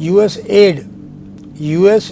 US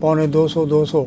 250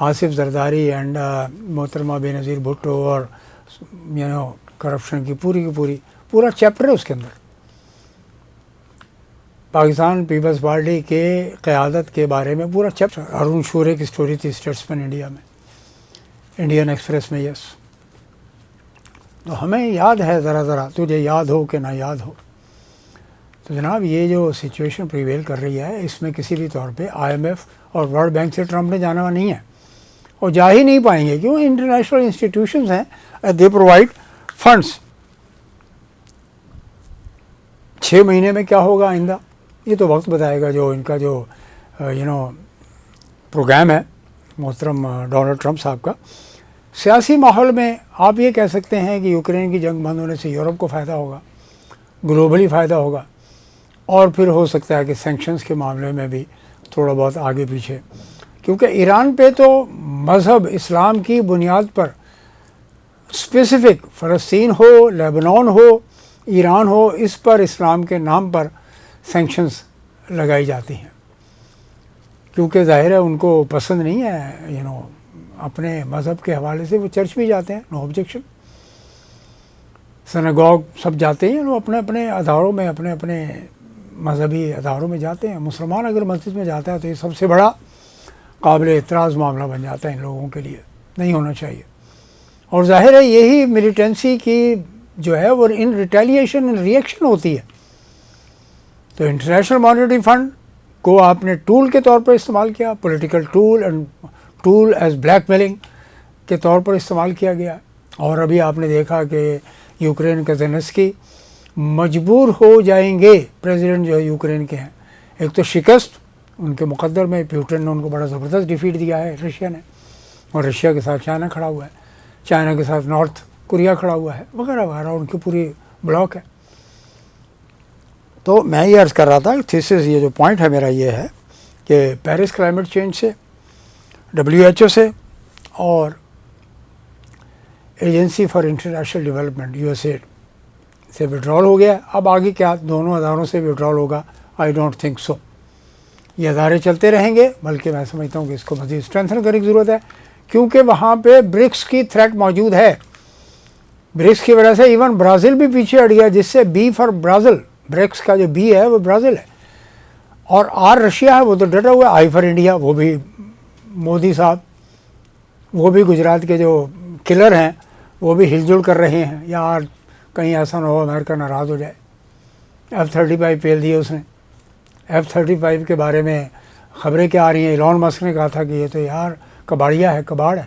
Asif Zardari and محترمہ بے نظیر بھٹو اور کرپشن کی پورا چیپٹر ہے اس کے اندر. پاکستان پیپلز پارٹی کے قیادت کے بارے میں پورا چیپٹر. ارون شورے کی سٹوری تھی اسٹیٹسمین انڈیا میں, انڈین ایکسپریس میں. یس, تو ہمیں یاد ہے ذرا تجھے یاد ہو کہ نہ یاد ہو. تو جناب یہ جو سچویشن پریویل کر رہی ہے اس میں کسی بھی طور پہ آئی ایم ایف اور ورلڈ بینک سے ٹرمپ نے جانا نہیں ہے اور جا ہی نہیں پائیں گے. کیوں؟ انٹرنیشنل انسٹیٹیوشنز ہیں, دے پرووائڈ فنڈس. 6 مہینے میں کیا ہوگا آئندہ یہ تو وقت بتائے گا. جو ان کا جو پروگرام ہے محترم ڈونلڈ ٹرمپ صاحب کا. سیاسی ماحول میں آپ یہ کہہ سکتے ہیں کہ یوکرین کی جنگ بند ہونے سے یورپ کو فائدہ ہوگا, گلوبلی فائدہ ہوگا, اور پھر ہو سکتا ہے کہ سینکشنز کے معاملے میں بھی تھوڑا بہت آگے پیچھے, کیونکہ ایران پہ تو مذہب اسلام کی بنیاد پر اسپیسیفک فلسطین ہو, لیبنان ہو, ایران ہو, اس پر اسلام کے نام پر سینکشنز لگائی جاتی ہیں, کیونکہ ظاہر ہے ان کو پسند نہیں ہے اپنے مذہب کے حوالے سے. وہ چرچ بھی جاتے ہیں, نو آبجیکشن. سنگوگ سب جاتے ہیں, وہ اپنے اپنے اداروں میں اپنے اپنے مذہبی اداروں میں جاتے ہیں. مسلمان اگر مسجد میں جاتا ہے تو یہ سب سے بڑا قابل اعتراض معاملہ بن جاتا ہے ان لوگوں کے لیے, نہیں ہونا چاہیے. اور ظاہر ہے یہی ملیٹنسی کی جو ہے وہ ان ریٹیلیشن ان ریئیکشن ہوتی ہے. تو انٹرنیشنل مانیٹری فنڈ کو آپ نے ٹول کے طور پر استعمال کیا, political tool and tool as blackmailing کے طور پر استعمال کیا گیا. اور ابھی آپ نے دیکھا کہ یوکرین کا زیلنسکی مجبور ہو جائیں گے, پریزیڈنٹ جو ہے یوکرین کے ہیں. ایک تو شکست ان کے مقدر میں, پیوٹن نے ان کو بڑا زبردست ڈیفیٹ دیا ہے رشیا نے, اور رشیا کے ساتھ چائنا کھڑا ہوا ہے, چائنا کے ساتھ نارتھ کوریا کھڑا ہوا ہے, وغیرہ وغیرہ, ان کی پوری بلاک ہے. تو میں یہ عرض کر رہا تھا کہ تھیسس, یہ جو پوائنٹ ہے میرا یہ ہے کہ پیرس کلائمیٹ چینج سے, WHO سے اور agency for international development USAID سے وڈرال ہو گیا. اب آگے کیا دونوں اداروں سے وڈرال ہوگا؟ I don't think so. یہ ادارے چلتے رہیں گے, بلکہ میں سمجھتا ہوں کہ اس کو مزید اسٹرینتھن کرنے کی ضرورت ہے, کیونکہ وہاں پہ برکس کی تھریٹ موجود ہے. برکس کی وجہ سے ایون برازیل بھی پیچھے ہٹ گیا, جس سے بی فار برازیل, برکس کا جو بی ہے وہ برازیل ہے, اور آر رشیا ہے, وہ تو ڈٹا ہوا ہے. آئی فار انڈیا, وہ بھی مودی صاحب, وہ بھی گجرات کے جو کلر ہیں وہ بھی ہل جل کر رہے ہیں. یار کہیں ایسا نہ ہو امریکہ ناراض ہو جائے. F-35 پھیل دیے اس نے. F-35 کے بارے میں خبریں کیا آ رہی ہیں, ایلون مسک نے کہا تھا کہ یہ تو یار کباڑیا ہے, کباڑ ہے.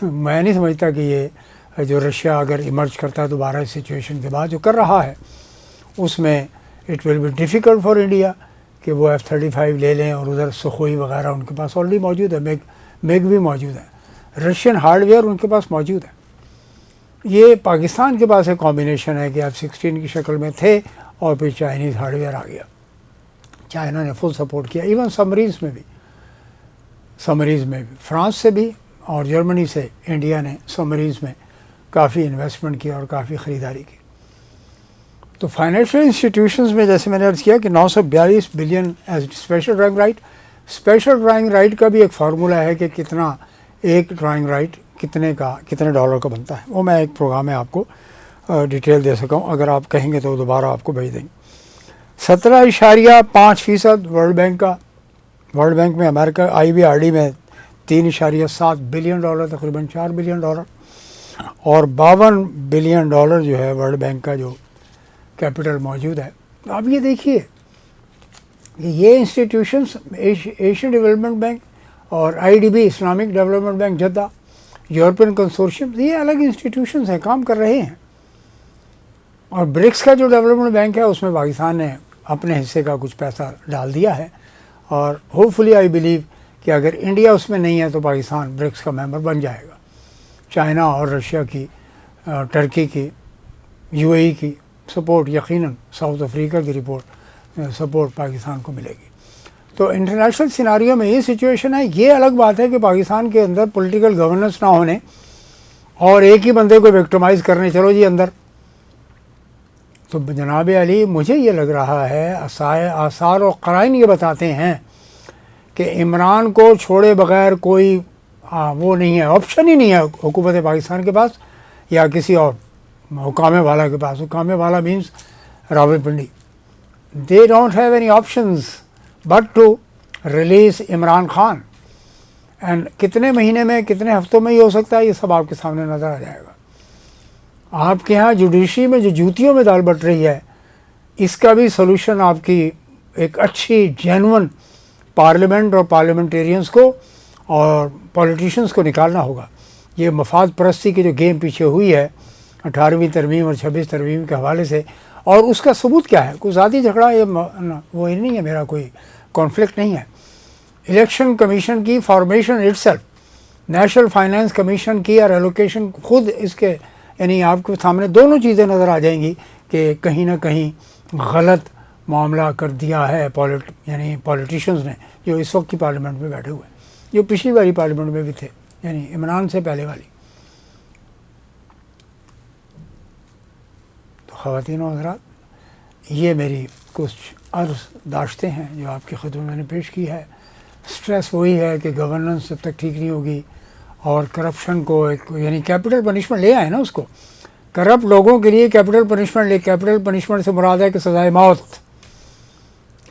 میں نہیں سمجھتا کہ یہ جو رشیا اگر ایمرج کرتا ہے دوبارہ اس سچویشن کے بعد جو کر رہا ہے, اس میں it will be difficult for India کہ وہ F-35 لے لیں. اور ادھر سخوئی وغیرہ ان کے پاس آلریڈی موجود ہے, میگ بھی موجود ہے, رشین ہارڈ ویئر ان کے پاس موجود ہے. یہ پاکستان کے پاس ایک کمبینیشن ہے کہ F-16 کی شکل میں تھے اور پھر چائنیز ہارڈ ویئر آ گیا. چائنا نے فل سپورٹ کیا, ایون سبمرینز میں بھی فرانس سے بھی اور جرمنی سے انڈیا نے سبمرینز میں کافی انویسٹمنٹ کی اور کافی خریداری کی. تو فائنینشیل انسٹیٹیوشنز میں جیسے میں نے عرض کیا کہ 942 billion as special drawing right. Special drawing right کا بھی ایک فارمولہ ہے کہ کتنا ایک ڈرائنگ رائٹ کتنے ڈالر کا بنتا ہے. وہ میں ایک پروگرام میں آپ کو ڈیٹیل دے سکا ہوں, اگر آپ کہیں گے تو دوبارہ آپ کو بھیج دیں گے. 17.5% ورلڈ بینک میں امریکہ IBRD میں 3.7 بلین ڈالر, تقریباً 4 بلین ڈالر, اور 52 بلین ڈالر جو ہے ورلڈ بینک کا جو کیپٹل موجود ہے. آپ یہ دیکھیے کہ یہ انسٹیٹیوشنس ایشین ڈیولپمنٹ بینک اور IDB Islamic development bank Jeddah, European consortium, یہ الگ انسٹیٹیوشنس ہیں, کام کر رہے ہیں. اور برکس کا جو ڈیولپمنٹ بینک ہے اس میں پاکستان نے اپنے حصے کا کچھ پیسہ ڈال دیا ہے, اور ہوپ فلی آئی بلیو کہ اگر انڈیا اس میں نہیں ہے تو پاکستان برکس کا ممبر بن جائے گا. چائنا اور رشیا کی, ٹرکی کی, UAE کی سپورٹ, یقیناً ساؤتھ افریقہ کی سپورٹ پاکستان کو ملے گی. تو انٹرنیشنل سیناریو میں یہ سچویشن ہے. یہ الگ بات ہے کہ پاکستان کے اندر پولیٹیکل گورننس نہ ہونے اور ایک ہی بندے کو وکٹمائز کرنے چلو جی اندر. تو جناب علی مجھے یہ لگ رہا ہے آثار اور قرائن یہ بتاتے ہیں کہ عمران کو چھوڑے بغیر کوئی وہ نہیں ہے، آپشن ہی نہیں ہے حکومت پاکستان کے پاس یا کسی اور حکام والا کے پاس. حکام والا means Rawalpindi. They don't have any options but to release Imran Khan. And کتنے مہینے میں کتنے ہفتوں میں یہ ہو سکتا ہے، یہ سب آپ کے سامنے نظر آ جائے گا. آپ کے ہاں جوڈیشری میں جو جوتیوں میں دال بٹ رہی ہے، اس کا بھی سلوشن آپ کی ایک اچھی جینون پارلیمنٹ اور پارلیمنٹیرینس کو اور پولیٹیشنز کو نکالنا ہوگا. یہ مفاد پرستی کی جو گیم پیچھے ہوئی ہے 18ویں ترمیم اور 26 ترمیم کے حوالے سے، اور اس کا ثبوت کیا ہے؟ کوئی ذاتی جھگڑا یہ وہ نہیں ہے، میرا کوئی کانفلکٹ نہیں ہے. الیکشن کمیشن کی formation it self, national finance commission کی اور ایلوکیشن خود اس کے، یعنی آپ کے سامنے دونوں چیزیں نظر آ جائیں گی کہ کہیں نہ کہیں غلط معاملہ کر دیا ہے یعنی پولیٹیشنز نے جو اس وقت کی پارلیمنٹ میں بیٹھے ہوئے ہیں، جو پچھلی والی پارلیمنٹ میں بھی تھے، یعنی عمران سے پہلے والی. تو خواتین و حضرات، یہ میری کچھ عرض داشتیں ہیں جو آپ کی خدمت میں نے پیش کی ہے. سٹریس وہی ہے کہ گورننس جب تک ٹھیک نہیں ہوگی اور کرپشن کو ایک یعنی کیپٹل پنشمنٹ لے آئے نا اس کو، کرپٹ لوگوں کے لیے کیپٹل پنشمنٹ کیپٹل پنشمنٹ سے مراد ہے کہ سزائے موت.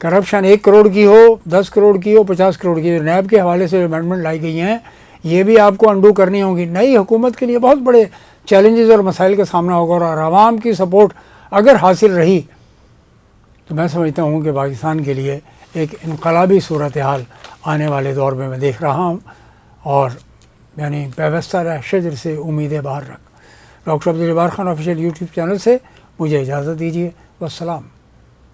کرپشن 1 کروڑ کی ہو، 10 کروڑ کی ہو، 50 کروڑ کی ہو. نیب کے حوالے سے امینڈمنٹ لائی گئی ہیں، یہ بھی آپ کو انڈو کرنی ہوگی. نئی حکومت کے لیے بہت بڑے چیلنجز اور مسائل کا سامنا ہوگا، اور عوام کی سپورٹ اگر حاصل رہی تو میں سمجھتا ہوں کہ پاکستان کے لیے ایک انقلابی صورتحال آنے والے دور میں دیکھ رہا ہوں. اور یعنی پیوستہ رہ شجر سے امیدیں باہر رکھ. Doctor Abdul Jabbar Khan official YouTube channel سے مجھے اجازت دیجیے. والسلام.